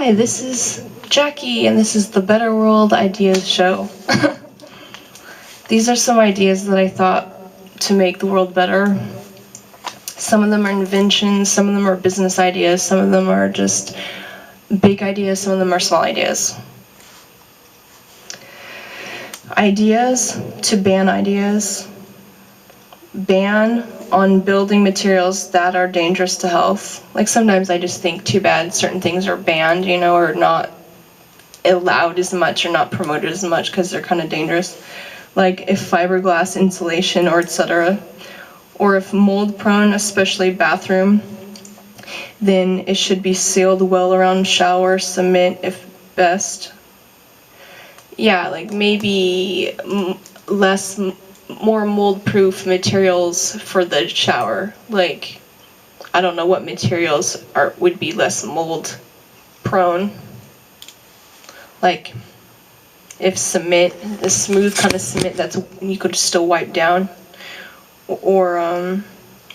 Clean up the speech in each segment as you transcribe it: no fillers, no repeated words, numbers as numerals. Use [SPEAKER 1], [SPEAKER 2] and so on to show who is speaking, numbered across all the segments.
[SPEAKER 1] Hi, this is Jackie, and this is the Better World Ideas Show. These are some ideas that I thought to make the world better. Some of them are inventions, some of them are business ideas, some of them are just big ideas, some of them are small ideas. Ideas to ban ideas. Ban on building materials that are dangerous to health. Like sometimes I just think too bad certain things are banned, or not allowed as much or not promoted as much because they're kind of dangerous. Like if fiberglass insulation or etc. Or if mold prone, especially bathroom, then it should be sealed well around shower, cement if best. Yeah, like maybe more mold-proof materials for the shower. Like, I don't know what materials would be less mold-prone. Like, if cement, the smooth kind of cement that's you could still wipe down, or I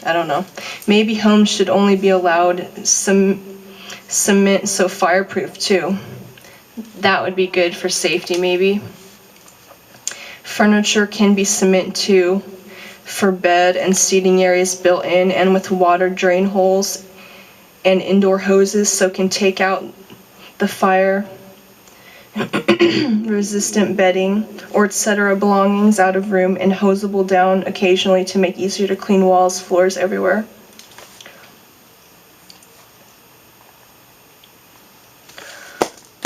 [SPEAKER 1] don't know. Maybe homes should only be allowed cement, so fireproof too. That would be good for safety, maybe. Furniture can be cement too, for bed and seating areas built in and with water drain holes and indoor hoses so can take out the fire resistant bedding or etc. belongings out of room and hosable down occasionally to make easier to clean walls, floors, everywhere.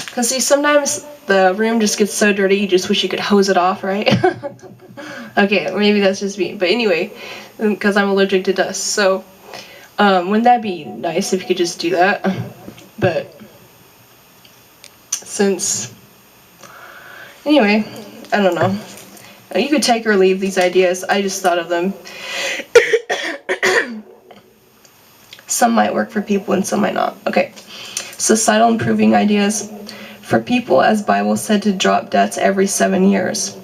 [SPEAKER 1] Because see, sometimes the room just gets so dirty you just wish you could hose it off, right? Okay, maybe that's just me. But anyway, because I'm allergic to dust. So wouldn't that be nice if you could just do that? But anyway, I don't know. You could take or leave these ideas. I just thought of them. Some might work for people and some might not. Okay, societal improving ideas. For people, as Bible said, to drop debts every 7 years.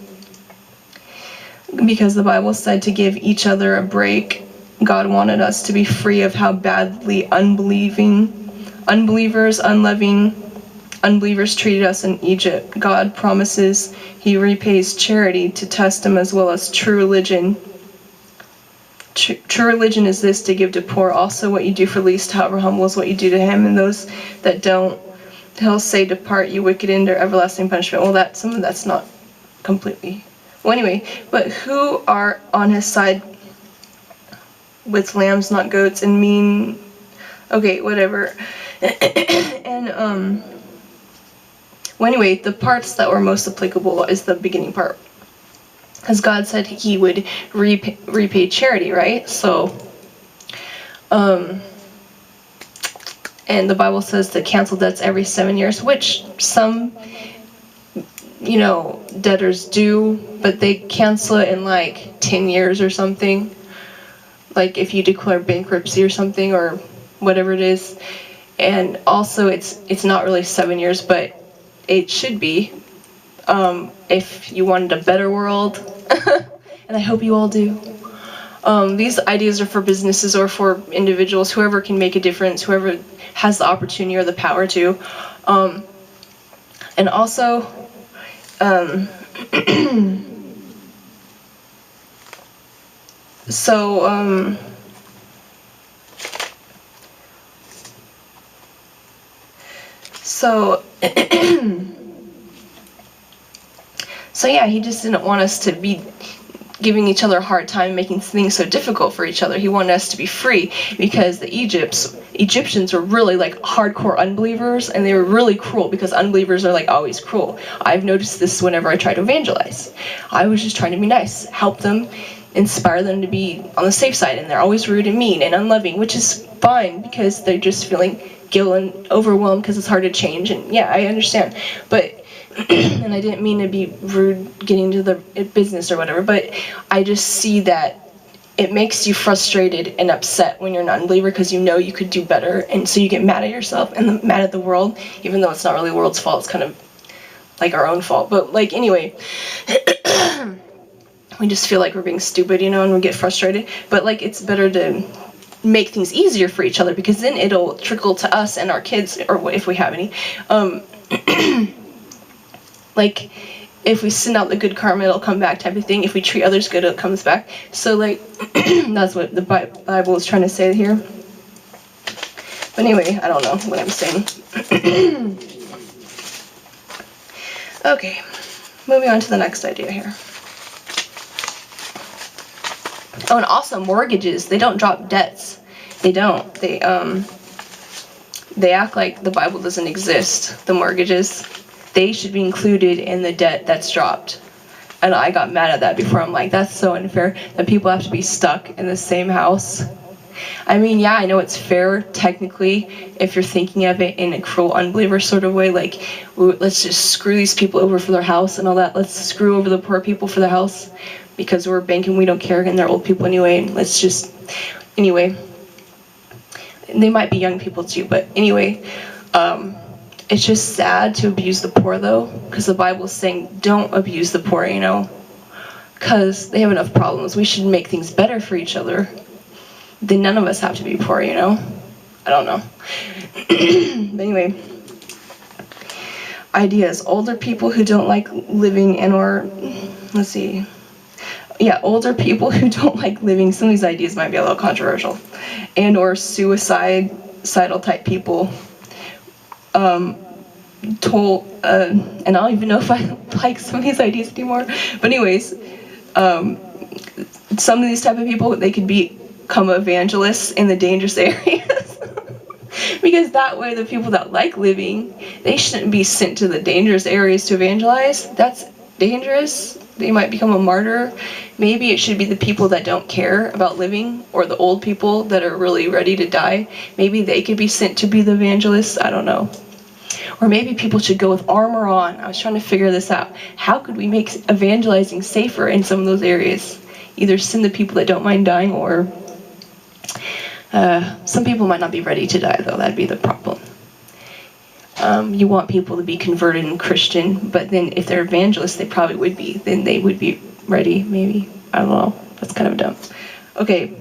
[SPEAKER 1] Because the Bible said to give each other a break. God wanted us to be free of how badly unbelievers treated us in Egypt. God promises He repays charity to test Him as well as true religion. True religion is this, to give to poor. Also what you do for least, however humble, is what you do to Him. And those that don't, He'll say, depart, you wicked, into everlasting punishment. Well, that's not completely. Well, anyway, but who are on His side with lambs, not goats, and mean. Okay, whatever. And well, anyway, the parts that were most applicable is the beginning part, because God said He would repay charity, right? So, and the Bible says to cancel debts every 7 years, which some, debtors do, but they cancel it in like 10 years or something. Like if you declare bankruptcy or something or whatever it is. And also it's not really 7 years, but it should be, if you wanted a better world. And I hope you all do. These ideas are for businesses or for individuals, whoever can make a difference, whoever has the opportunity or the power to. And also, so yeah, He just didn't want us to be giving each other a hard time, making things so difficult for each other. He wanted us to be free, because the Egyptians were really like hardcore unbelievers, and they were really cruel, because unbelievers are like always cruel. I've noticed this whenever I try to evangelize. I was just trying to be nice, help them, inspire them to be on the safe side, and they're always rude and mean and unloving, which is fine because they're just feeling guilt and overwhelmed because it's hard to change. And yeah, I understand, but and I didn't mean to be rude getting to the business or whatever, but I just see that it makes you frustrated and upset when you're an unbeliever, because you could do better, and so you get mad at yourself and mad at the world, even though it's not really the world's fault. It's kind of like our own fault. But like anyway, we just feel like we're being stupid, and we get frustrated. But like it's better to make things easier for each other, because then it'll trickle to us and our kids, or if we have any. Like, if we send out the good karma, it'll come back type of thing. If we treat others good, it comes back. So, like, that's what the Bible is trying to say here. But anyway, I don't know what I'm saying. Okay, moving on to the next idea here. Oh, and also mortgages, they don't drop debts. They don't. They act like the Bible doesn't exist, the mortgages. They should be included in the debt that's dropped. And I got mad at that before. I'm like, that's so unfair that people have to be stuck in the same house. I mean, yeah, I know it's fair, technically, if you're thinking of it in a cruel unbeliever sort of way, like, let's just screw these people over for their house and all that. Let's screw over the poor people for their house, because we're banking, we don't care, and they're old people anyway, and let's just, anyway. They might be young people too, but anyway, it's just sad to abuse the poor, though, because the Bible is saying don't abuse the poor, you know, because they have enough problems. We should make things better for each other. Then none of us have to be poor, you know. I don't know. But anyway, ideas. Older people who don't like living let's see. Yeah, older people who don't like living, some of these ideas might be a little controversial, and or suicidal type people. And I don't even know if I like some of these ideas anymore. But anyways, some of these type of people, they could become evangelists in the dangerous areas. Because that way the people that like living, they shouldn't be sent to the dangerous areas to evangelize. That's dangerous. They might become a martyr. Maybe it should be the people that don't care about living, or the old people that are really ready to die. Maybe they could be sent to be the evangelists. I don't know. Or maybe people should go with armor on. I was trying to figure this out. How could we make evangelizing safer in some of those areas? Either send the people that don't mind dying, or some people might not be ready to die, though. That'd be the problem. You want people to be converted and Christian, but then if they're evangelists, they probably would be. Then they would be ready, maybe. I don't know. That's kind of dumb. Okay.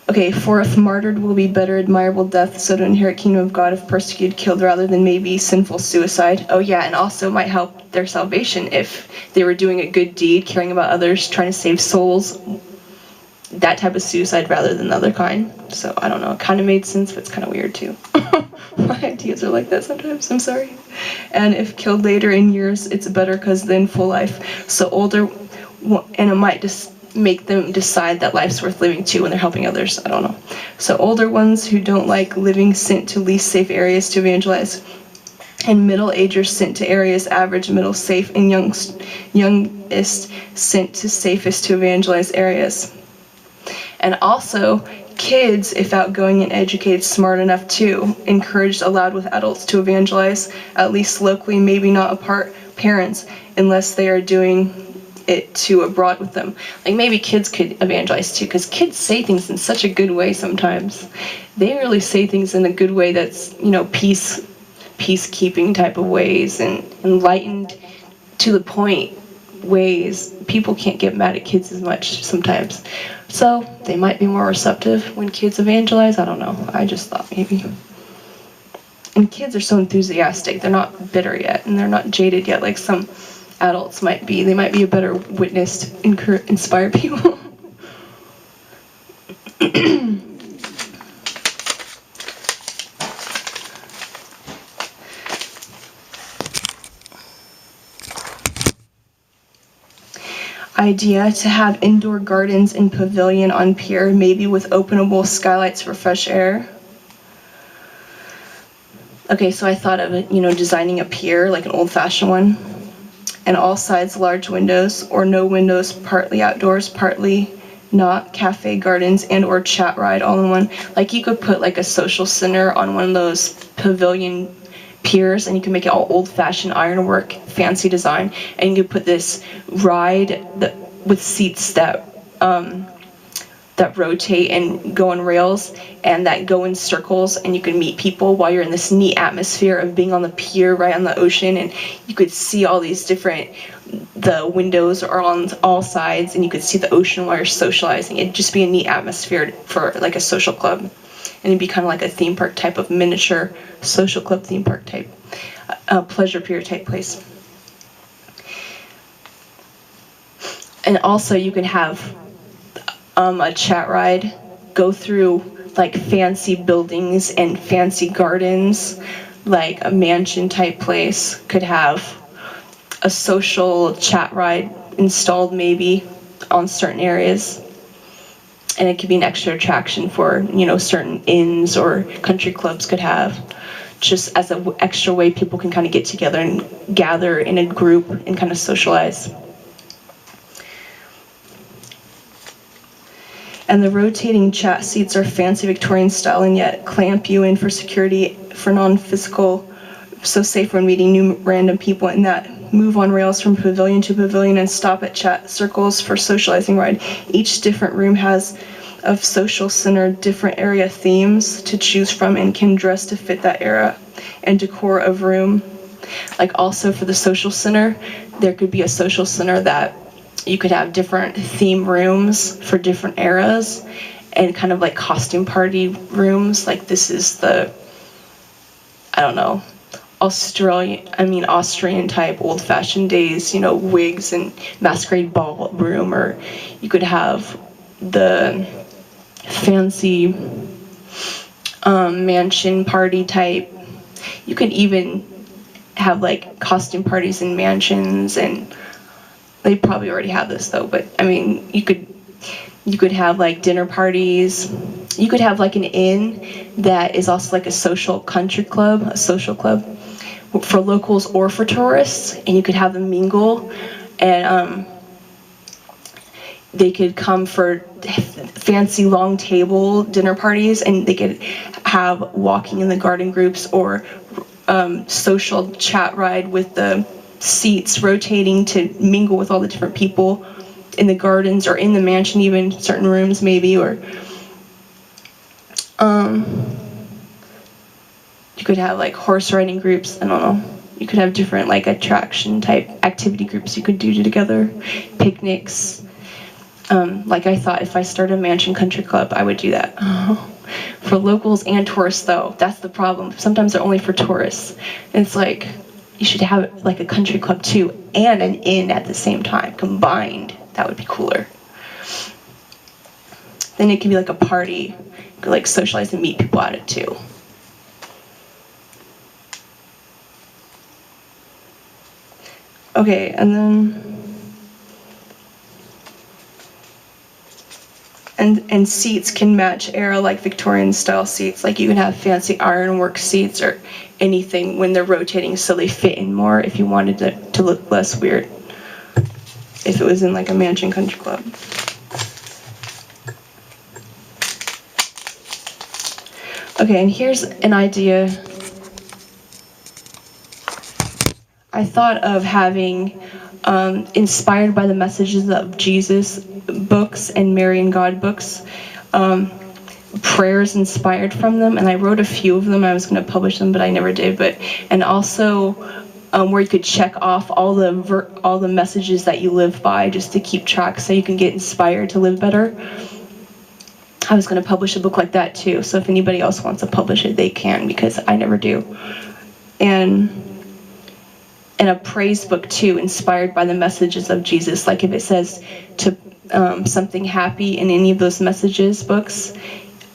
[SPEAKER 1] Okay, fourth, martyred will be better admirable death, so to inherit kingdom of God if persecuted, killed, rather than maybe sinful suicide. Oh yeah, and also might help their salvation if they were doing a good deed, caring about others, trying to save souls. That type of suicide rather than the other kind. So I don't know, it kind of made sense, but it's kind of weird too. My ideas are like that sometimes, I'm sorry. And if killed later in years, it's better because then full life. So older, and it might just make them decide that life's worth living too when they're helping others. I don't know. So older ones who don't like living sent to least safe areas to evangelize. And middle-agers sent to areas average, middle, safe, and youngest sent to safest to evangelize areas. And also, kids, if outgoing and educated, smart enough too, encouraged, allowed with adults to evangelize, at least locally, maybe not apart parents, unless they are doing it to abroad with them. Like maybe kids could evangelize too, because kids say things in such a good way sometimes. They really say things in a good way that's, you know, peacekeeping type of ways, and enlightened to the point ways. People can't get mad at kids as much sometimes. So they might be more receptive when kids evangelize. I don't know. I just thought maybe. And kids are so enthusiastic. They're not bitter yet, and they're not jaded yet like some adults might be. They might be a better witness to inspire people. Idea to have indoor gardens and pavilion on pier, maybe with openable skylights for fresh air. Okay, so I thought of it, you know, designing a pier, like an old-fashioned one, and all sides large windows, or no windows, partly outdoors, partly not, cafe, gardens, and or chat ride all in one. Like you could put like a social center on one of those pavilion piers, and you can make it all old-fashioned ironwork, fancy design, and you could put this ride with seats that that rotate and go on rails and that go in circles, and you can meet people while you're in this neat atmosphere of being on the pier right on the ocean, and you could see all these the windows are on all sides, and you could see the ocean while you're socializing. It'd just be a neat atmosphere for like a social club, and it'd be kind of like a theme park type of miniature social club theme park type, pleasure pier type place. And also you can have a chat ride, go through like fancy buildings and fancy gardens, like a mansion type place could have a social chat ride installed maybe on certain areas. And it could be an extra attraction for, certain inns or country clubs could have, just as an extra way people can kind of get together and gather in a group and kind of socialize. And the rotating chat seats are fancy Victorian style and yet clamp you in for security, for non-physical, so safe when meeting new random people, and that move on rails from pavilion to pavilion and stop at chat circles for socializing ride. Each different room has of social center different area themes to choose from and can dress to fit that era and decor of room. Like also for the social center, there could be a social center that you could have different theme rooms for different eras and kind of like costume party rooms. Like this is the, I don't know, Austrian type old-fashioned days, wigs and masquerade ballroom, or you could have the fancy mansion party type. You could even have like costume parties in mansions, and they probably already have this though, but you could have like dinner parties. You could have like an inn that is also like a social country club, a social club for locals or for tourists, and you could have them mingle, and they could come for fancy long table dinner parties, and they could have walking in the garden groups or social chat ride with the seats rotating to mingle with all the different people in the gardens or in the mansion, even certain rooms maybe, or you could have like horse riding groups. I don't know. You could have different like attraction type activity groups you could do together, picnics. Like I thought if I started a mansion country club, I would do that. For locals and tourists though, that's the problem. Sometimes they're only for tourists. And it's like, you should have like a country club too, and an inn at the same time, combined. That would be cooler. Then it can be like a party. You could like socialize and meet people at it too. Okay, and then and seats can match era, like Victorian style seats. Like you can have fancy ironwork seats or anything when they're rotating so they fit in more if you wanted it to look less weird if it was in like a mansion country club. Okay, and here's an idea. I thought of having inspired by the messages of Jesus books and Mary and God books, prayers inspired from them, and I wrote a few of them. I was going to publish them, but I never did. And also where you could check off all the messages that you live by, just to keep track, so you can get inspired to live better. I was going to publish a book like that too. So if anybody else wants to publish it, they can, because I never do. And a praise book too, inspired by the messages of Jesus. Like if it says to something happy in any of those messages books,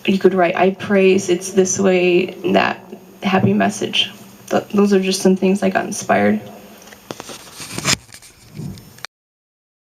[SPEAKER 1] you could write, I praise, it's this way, that happy message. Those are just some things I got inspired.